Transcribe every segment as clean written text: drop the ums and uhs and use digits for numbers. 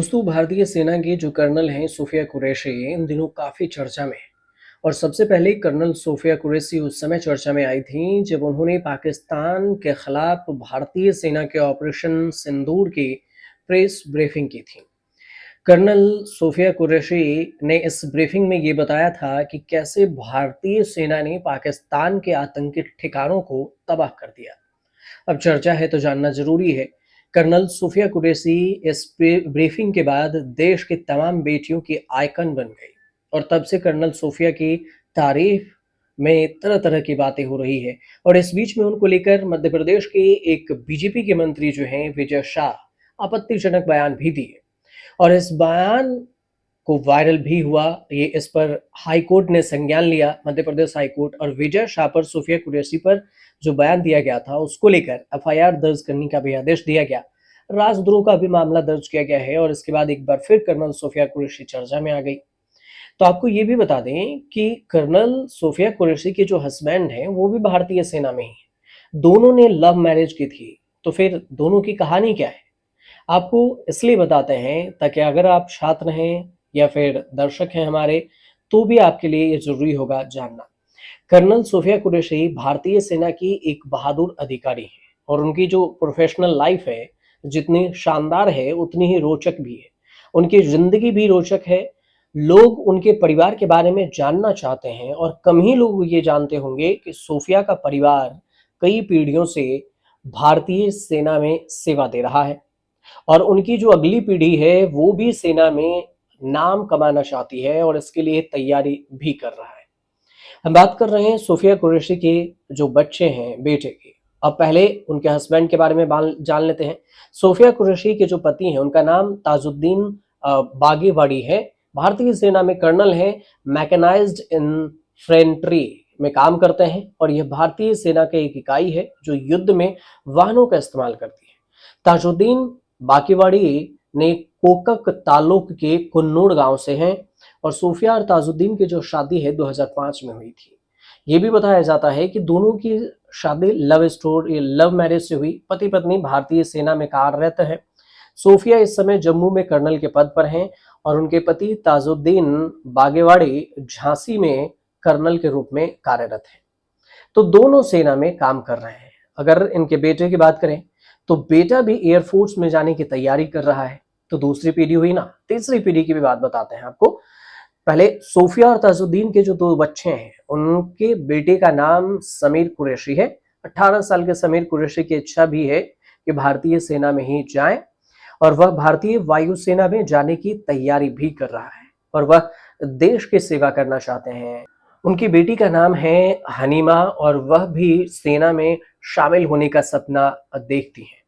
दोस्तों, भारतीय सेना के जो कर्नल हैं सूफिया कुरैशी इन दिनों काफ़ी चर्चा में है। और सबसे पहले कर्नल सूफिया कुरैशी उस समय चर्चा में आई थी जब उन्होंने पाकिस्तान के खिलाफ भारतीय सेना के ऑपरेशन सिंदूर की प्रेस ब्रीफिंग की थी। कर्नल सूफिया कुरैशी ने इस ब्रीफिंग में ये बताया था कि कैसे भारतीय सेना ने पाकिस्तान के आतंकी ठिकानों को तबाह कर दिया। अब चर्चा है तो जानना जरूरी है। कर्नल सूफिया कुरैशी इस ब्रीफिंग के बाद देश की तमाम बेटियों की आइकन बन गई और तब से कर्नल सूफिया की तारीफ में तरह तरह की बातें हो रही है। और इस बीच में उनको लेकर मध्य प्रदेश के एक बीजेपी के मंत्री जो हैं विजय शाह आपत्तिजनक बयान भी दिए और इस बयान को वायरल भी हुआ। ये इस पर हाई कोर्ट ने संज्ञान लिया, मध्य प्रदेश हाई कोर्ट, और विजय शाह पर सूफिया कुरैशी पर जो बयान दिया गया था उसको लेकर एफआईआर दर्ज करने का भी आदेश दिया गया। राजद्रोह का भी मामला दर्ज किया गया है और इसके बाद एक बार फिर कर्नल सूफिया कुरैशी चर्चा में आ गई। तो आपको ये भी बता दें कि कर्नल सूफिया कुरैशी के जो हस्बैंड हैं वो भी भारतीय सेना में ही हैं। दोनों ने लव मैरिज की थी। तो फिर दोनों की कहानी क्या है, आपको इसलिए बताते हैं ताकि अगर आप छात्र हैं या फिर दर्शक हैं हमारे, तो भी आपके लिए ये जरूरी होगा जानना। कर्नल सूफिया कुरैशी भारतीय सेना की एक बहादुर अधिकारी है और उनकी जो प्रोफेशनल लाइफ है जितनी शानदार है उतनी ही रोचक भी है। उनकी जिंदगी भी रोचक है। लोग उनके परिवार के बारे में जानना चाहते हैं और कम ही लोग ये जानते होंगे कि सूफिया का परिवार कई पीढ़ियों से भारतीय सेना में सेवा दे रहा है और उनकी जो अगली पीढ़ी है वो भी सेना में नाम कमाना चाहती है और इसके लिए तैयारी भी कर रहा है। हम बात कर रहे हैं सूफिया कुरैशी के जो बच्चे हैं, बेटे की। अब पहले उनके हस्बैंड के बारे में जान लेते हैं। सूफिया कुरैशी के जो पति हैं उनका नाम ताजुद्दीन बागेवाड़ी है। भारतीय सेना में कर्नल है, मैकेनाइज्ड इन्फेंट्री में काम करते हैं और यह भारतीय सेना की एक इकाई है जो युद्ध में वाहनों का इस्तेमाल करती है। ताजुद्दीन बागेवाड़ी ने कोकक तालुक के कुन्नूर गांव से हैं और सूफिया और ताजुद्दीन की जो शादी है 2005 में हुई थी। ये भी बताया जाता है कि दोनों की शादी लव मैरिज से हुई। पति पत्नी भारतीय सेना में कार्यरत है। सूफिया इस समय जम्मू में कर्नल के पद पर हैं और उनके पति ताजुद्दीन बागेवाड़ी झांसी में कर्नल के रूप में कार्यरत हैं। तो दोनों सेना में काम कर रहे हैं। अगर इनके बेटे की बात करें तो बेटा भी एयरफोर्स में जाने की तैयारी कर रहा है। तो दूसरी पीढ़ी हुई ना, तीसरी पीढ़ी की भी बात बताते हैं आपको। पहले सूफिया और ताजुद्दीन के जो दो बच्चे हैं उनके बेटे का नाम समीर कुरैशी है। 18 साल के समीर कुरैशी की इच्छा भी है कि भारतीय सेना में ही जाएं और वह भारतीय वायुसेना में जाने की तैयारी भी कर रहा है और वह देश की सेवा करना चाहते हैं। उनकी बेटी का नाम है हनीमा और वह भी सेना में शामिल होने का सपना देखती है।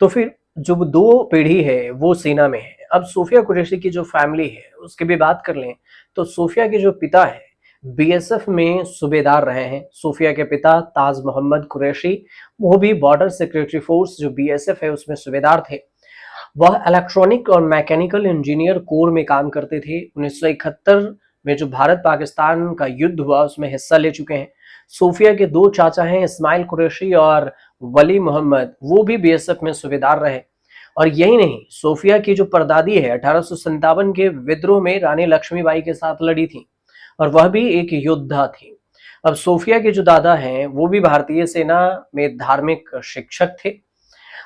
तो फिर जो दो पीढ़ी है वो सेना में है। अब सूफिया कुरैशी की जो फैमिली है उसकी भी बात कर लें तो सूफिया के जो पिता है बीएसएफ में सूबेदार रहे हैं। सूफिया के पिता ताज मोहम्मद कुरैशी वो भी बॉर्डर सिक्योरिटी फोर्स जो बीएसएफ है उसमें सूबेदार थे। वह इलेक्ट्रॉनिक और मैकेनिकल इंजीनियर कोर में काम करते थे। 1971 में जो भारत पाकिस्तान का युद्ध हुआ उसमें हिस्सा ले चुके हैं। सूफिया के दो चाचा हैं इस्माइल कुरैशी और वली मोहम्मद, वो भी बीएसएफ में सूबेदार रहे। और यही नहीं, सूफिया की जो परदादी है 1857 के विद्रोह में रानी लक्ष्मीबाई के साथ लड़ी थी और वह भी एक योद्धा थी। अब सूफिया के जो दादा हैं वो भी भारतीय सेना में धार्मिक शिक्षक थे।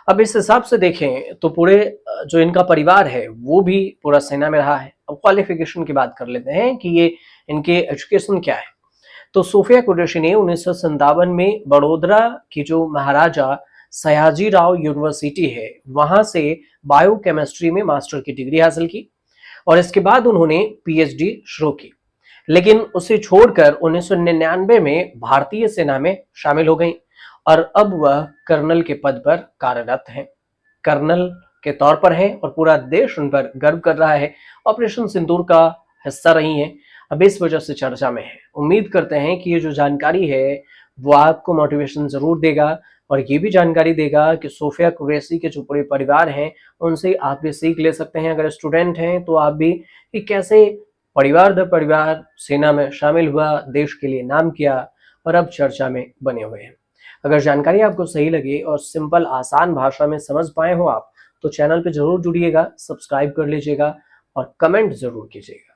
अब इस हिसाब से देखें तो पूरे जो इनका परिवार है वो भी पूरा सेना में रहा है। अब क्वालिफिकेशन की बात कर लेते हैं कि ये इनके एजुकेशन क्या है। तो सूफिया कुरैशी ने 1957 में बड़ोदरा की जो महाराजा सयाजी राव यूनिवर्सिटी है वहां से बायोकेमिस्ट्री में मास्टर की डिग्री हासिल की और इसके बाद उन्होंने पीएचडी शुरू की। लेकिन उसे छोड़कर 1999 में भारतीय सेना में शामिल हो गई और अब वह कर्नल के पद पर कार्यरत हैं। कर्नल के तौर पर हैं और पूरा देश उन पर गर्व कर रहा है। ऑपरेशन सिंदूर का हिस्सा रही हैं। अब इस वजह से चर्चा में है। उम्मीद करते हैं कि ये जो जानकारी है वो आपको मोटिवेशन जरूर देगा और ये भी जानकारी देगा कि सूफिया कुरैशी के जो पूरे परिवार हैं उनसे आप भी सीख ले सकते हैं। अगर स्टूडेंट हैं तो आप भी कि कैसे परिवार दर परिवार सेना में शामिल हुआ, देश के लिए नाम किया और अब चर्चा में बने हुए हैं। अगर जानकारी आपको सही लगे और सिंपल आसान भाषा में समझ पाए हो आप, तो चैनल पे ज़रूर जुड़िएगा, सब्सक्राइब कर लीजिएगा और कमेंट ज़रूर कीजिएगा।